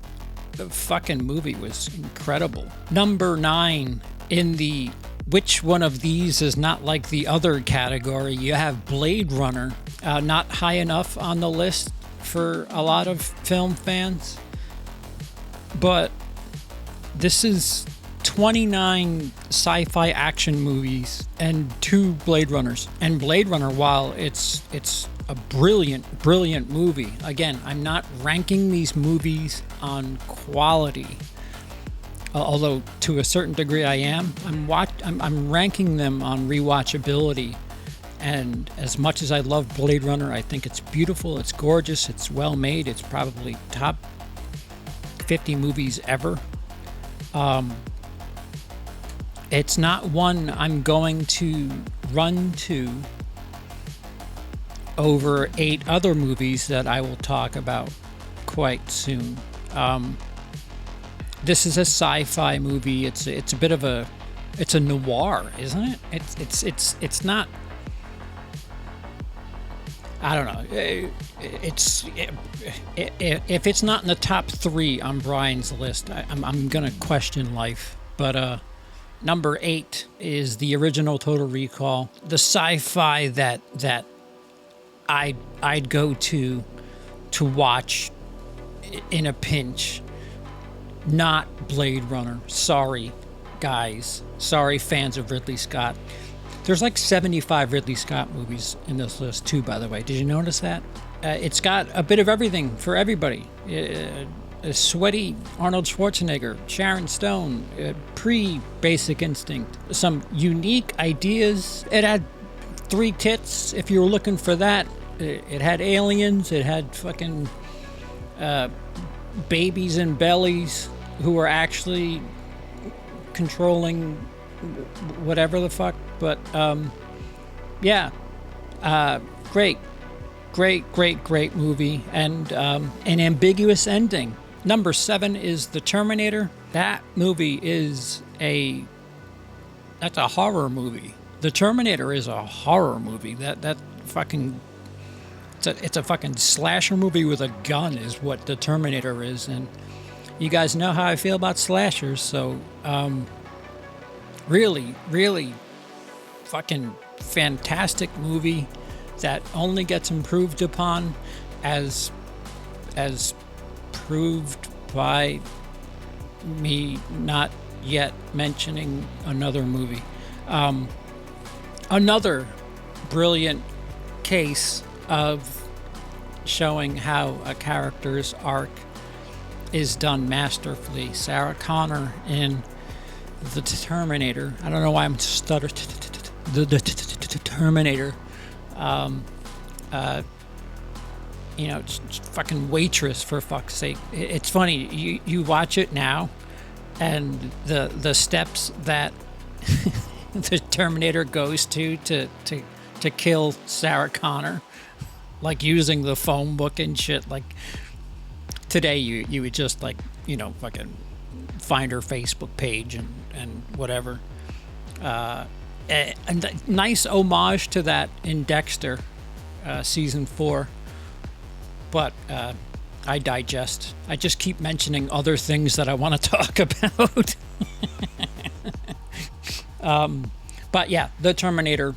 the fucking movie was incredible. Number 9 in the which one of these is not like the other category, you have Blade Runner. Not high enough on the list for a lot of film fans, but this is 29 sci-fi action movies and 2 Blade Runners. And Blade Runner, while it's a brilliant movie, again, I'm not ranking these movies on quality, although to a certain degree I am. I'm ranking them on rewatchability. And as much as I love Blade Runner, I think it's beautiful, it's gorgeous, it's well made, it's probably top 50 movies ever. It's not one I'm going to run to over 8 other movies that I will talk about quite soon. This is a sci-fi movie. It's a bit of it's a noir, isn't it? It's not. I don't know. If it's not in the top 3 on Bryan's list, I'm gonna question life. But number 8 is the original Total Recall, the sci-fi that I'd go to watch in a pinch. Not Blade Runner. Sorry, guys. Sorry, fans of Ridley Scott. There's like 75 Ridley Scott movies in this list too, by the way. Did you notice that? It's got a bit of everything for everybody. A sweaty Arnold Schwarzenegger, Sharon Stone, pre-Basic Instinct. Some unique ideas. It had 3 tits, if you were looking for that. It had aliens. It had fucking babies in bellies who were actually controlling whatever the fuck. But yeah, great movie, and an ambiguous ending. Number 7 is The Terminator. That movie is that's a horror movie. The Terminator is a horror movie. That fucking it's a fucking slasher movie with a gun is what The Terminator is, and you guys know how I feel about slashers, so really fucking fantastic movie that only gets improved upon as proved by me not yet mentioning another movie. Another brilliant case of showing how a character's arc is done masterfully. Sarah Connor in The Terminator. I don't know why I'm stuttering. The Terminator. Fucking waitress, for fuck's sake. It's funny, you watch it now, and the steps that the Terminator goes to kill Sarah Connor, like using the phone book and shit. Like today, you would just fucking find her Facebook page and whatever. A nice homage to that in Dexter, season 4. But I digest. I just keep mentioning other things that I want to talk about. But yeah, The Terminator.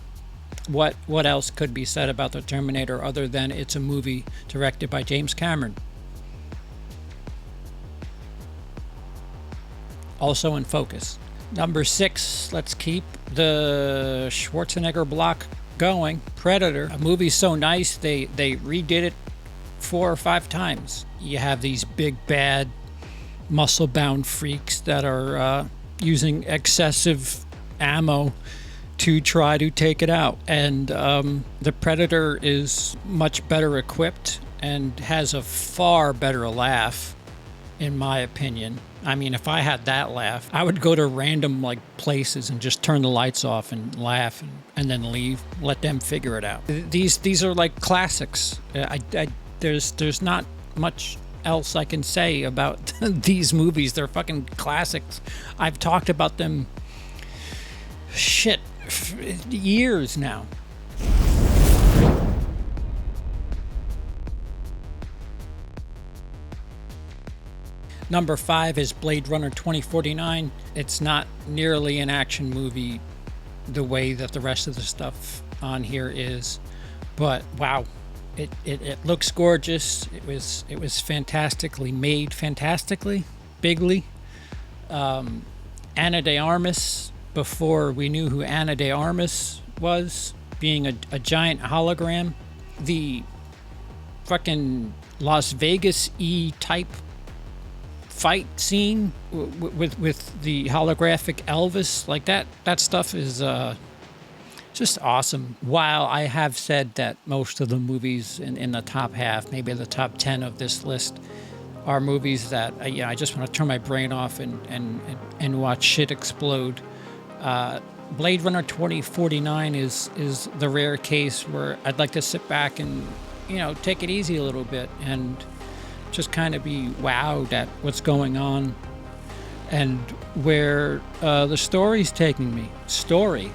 What else could be said about The Terminator other than it's a movie directed by James Cameron? Also in focus. Number 6, let's keep the Schwarzenegger block going. Predator. A movie so nice they redid it 4 or 5 times. You have these big bad muscle-bound freaks that are using excessive ammo to try to take it out. And the Predator is much better equipped and has a far better laugh, in my opinion. I mean, if I had that laugh, I would go to random places and just turn the lights off and laugh and then leave. Let them figure it out. These are like classics. There's not much else I can say about these movies. They're fucking classics. I've talked about them years now. Number 5 is Blade Runner 2049. It's not nearly an action movie the way that the rest of the stuff on here is, but wow, it looks gorgeous. It was fantastically made, bigly. Ana de Armas, before we knew who Ana de Armas was, being a giant hologram. The fucking Las Vegas-y type fight scene with the holographic Elvis, like that stuff is just awesome. While I have said that most of the movies in the top half, maybe the top 10 of this list, are movies that I just want to turn my brain off and watch shit explode. Blade Runner 2049 is the rare case where I'd like to sit back and take it easy a little bit and just kind of be wowed at what's going on and where the story's taking me. Story.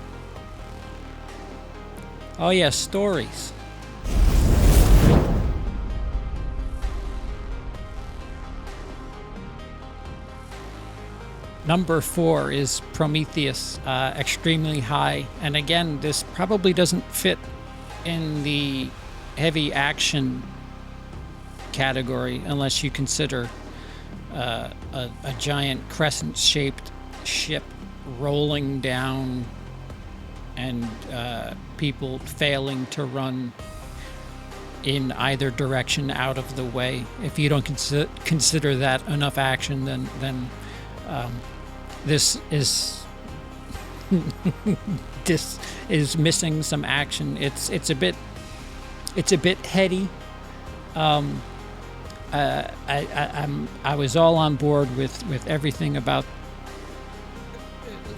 Oh yeah, stories. Number 4 is Prometheus, extremely high. And again, this probably doesn't fit in the heavy action category unless you consider a giant crescent-shaped ship rolling down and people failing to run in either direction out of the way. If you don't consider that enough action, then this is this is missing some action. It's a bit heady. I was all on board with everything about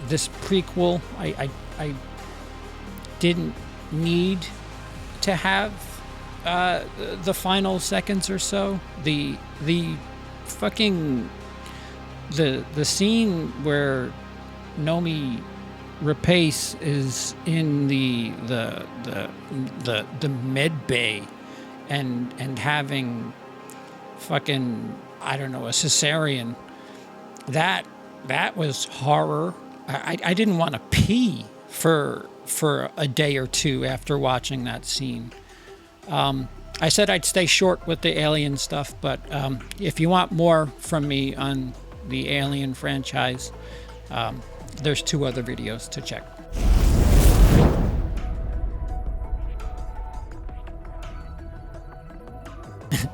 this prequel. I didn't need to have the final seconds or so. The fucking the scene where Nomi Rapace is in the med bay and having fucking, I don't know, a cesarean. That was horror. I didn't want to pee for a day or two after watching that scene. I said I'd stay short with the Alien stuff, but if you want more from me on the Alien franchise, there's 2 other videos to check.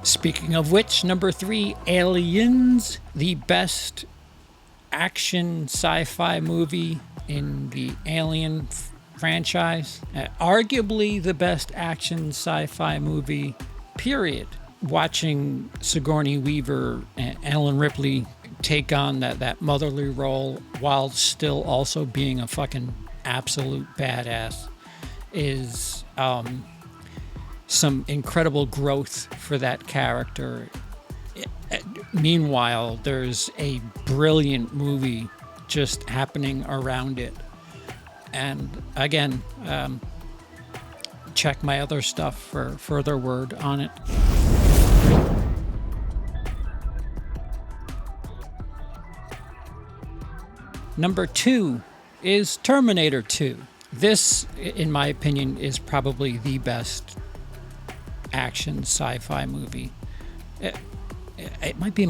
Speaking of which, number 3, Aliens, the best action sci-fi movie in the Alien franchise. Arguably the best action sci-fi movie, period. Watching Sigourney Weaver and Ellen Ripley take on that motherly role while still also being a fucking absolute badass is some incredible growth for that character. Meanwhile, there's a brilliant movie just happening around it. And again, check my other stuff for further word on it. Number 2 is Terminator 2. This, in my opinion, is probably the best action sci-fi movie. It might be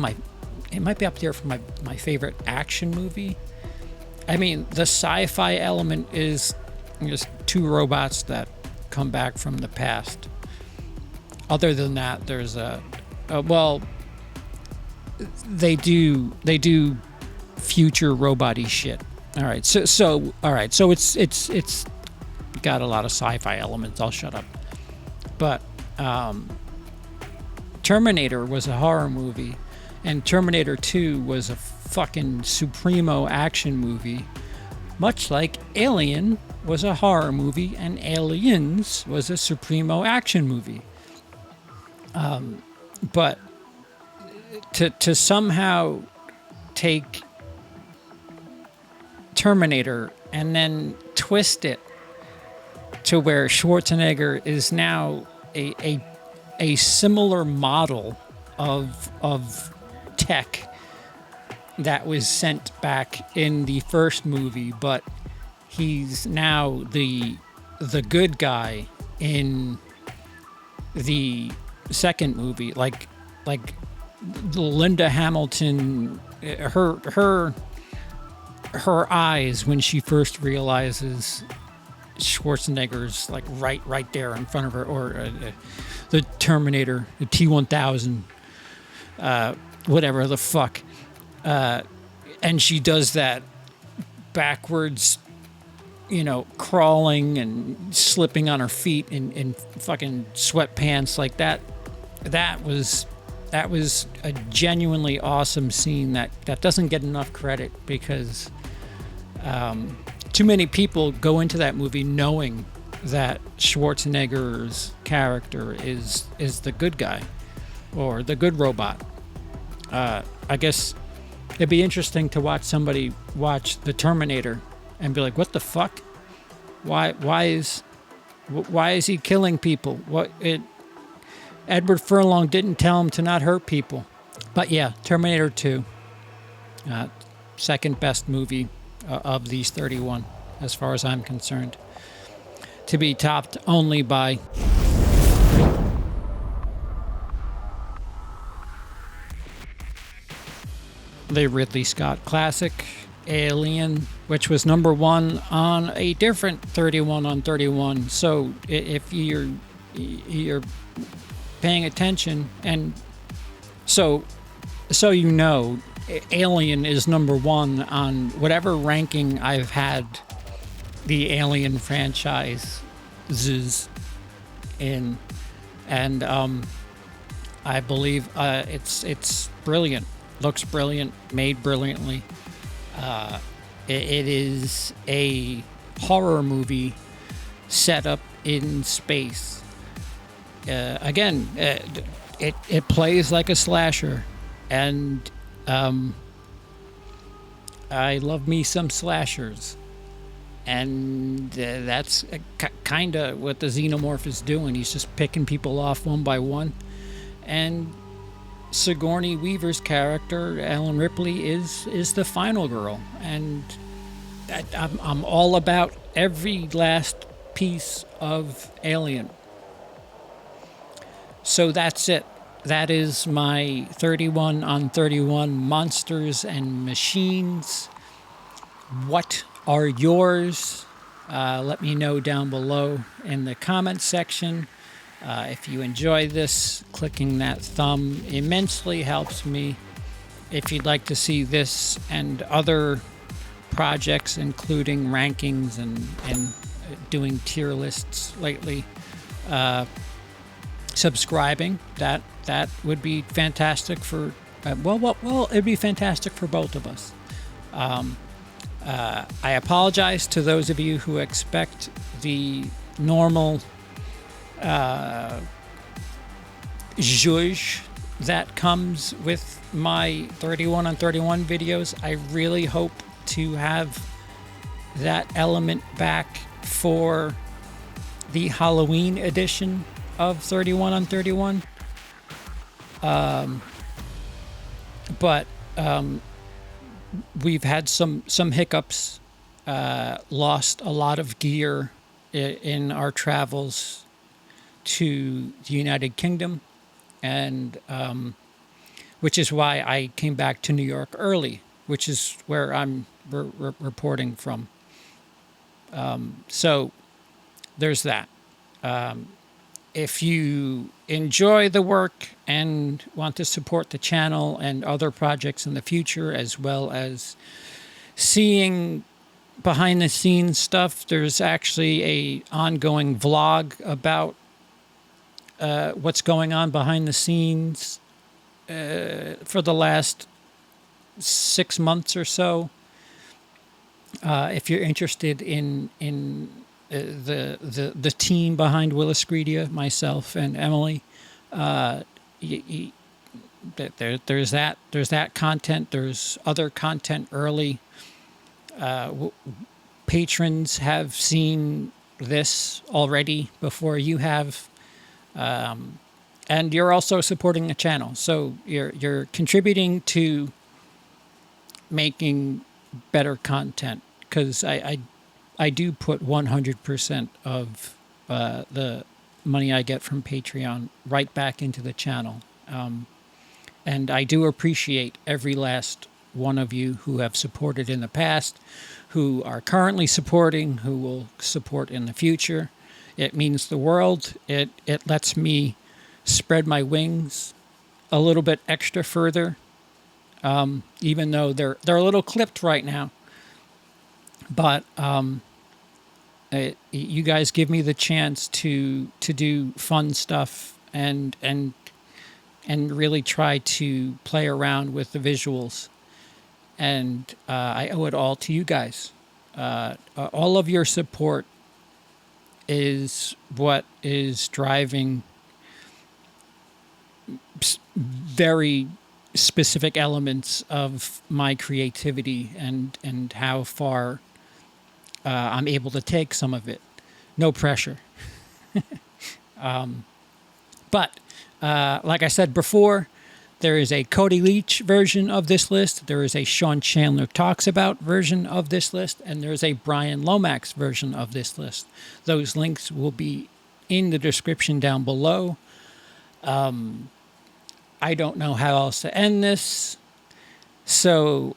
up there for my favorite action movie. I mean, the sci-fi element is just 2 robots that come back from the past. Other than that, there's they do future robot-y shit. All right, so it's got a lot of sci-fi elements. I'll shut up. But Terminator was a horror movie, and Terminator 2 was a fucking supremo action movie, much like Alien was a horror movie and Aliens was a supremo action movie. But to somehow take Terminator and then twist it to where Schwarzenegger is now a similar model of tech that was sent back in the first movie, but he's now the good guy in the second movie. Like Linda Hamilton, her eyes when she first realizes Schwarzenegger's like right there in front of her, or the Terminator, the T-1000, whatever the fuck, and she does that backwards, crawling and slipping on her feet in fucking sweatpants like that. That was a genuinely awesome scene that doesn't get enough credit because too many people go into that movie knowing that Schwarzenegger's character is the good guy or the good robot. I guess it'd be interesting to watch somebody watch The Terminator and be like, "What the fuck? Why is he killing people? Edward Furlong didn't tell him to not hurt people." But yeah, Terminator 2, second best movie of these 31, as far as I'm concerned, to be topped only by the Ridley Scott classic, Alien, which was number one on a different 31 on 31. So if you're paying attention, and so you know, Alien is number one on whatever ranking I've had the Alien franchises in, and I believe it's brilliant, looks brilliant, made brilliantly. It is a horror movie set up in space. Again, it plays like a slasher, and I love me some slashers, and that's kind of what the Xenomorph is doing. He's just picking people off one by one, and Sigourney Weaver's character, Ellen Ripley, is the final girl, and I'm all about every last piece of Alien. So that's it. That is my 31 on 31 Monsters and Machines. What are yours? Let me know down below in the comments section. If you enjoy this, clicking that thumb immensely helps me. If you'd like to see this and other projects, including rankings and doing tier lists lately, subscribing, that would be fantastic for, well, it'd be fantastic for both of us. I apologize to those of you who expect the normal zhuzh that comes with my 31 on 31 videos. I really hope to have that element back for the Halloween edition of 31 on 31. But we've had some hiccups, lost a lot of gear in our travels to the United Kingdom, and which is why I came back to New York early, which is where I'm reporting from. So there's that. If you enjoy the work and want to support the channel and other projects in the future, as well as seeing behind the scenes stuff, there's actually a ongoing vlog about what's going on behind the scenes for the last 6 months or so. If you're interested in the team behind WILIscredia, myself and Emily, there's that content. There's other content early. Patrons have seen this already before you have. And you're also supporting the channel, so you're contributing to making better content, because I do put 100% of the money I get from Patreon right back into the channel, and I do appreciate every last one of you who have supported in the past, who are currently supporting, who will support in the future. It means the world. It lets me spread my wings a little bit extra further, even though they're a little clipped right now. But you guys give me the chance to do fun stuff and really try to play around with the visuals, and I owe it all to you guys. All of your support is what is driving very specific elements of my creativity and how far I'm able to take some of it. No pressure. But like I said before, there is a Cody Leach version of this list. There is a Sean Chandler Talks About version of this list. And there's a Bryan Lomax version of this list. Those links will be in the description down below. I don't know how else to end this. So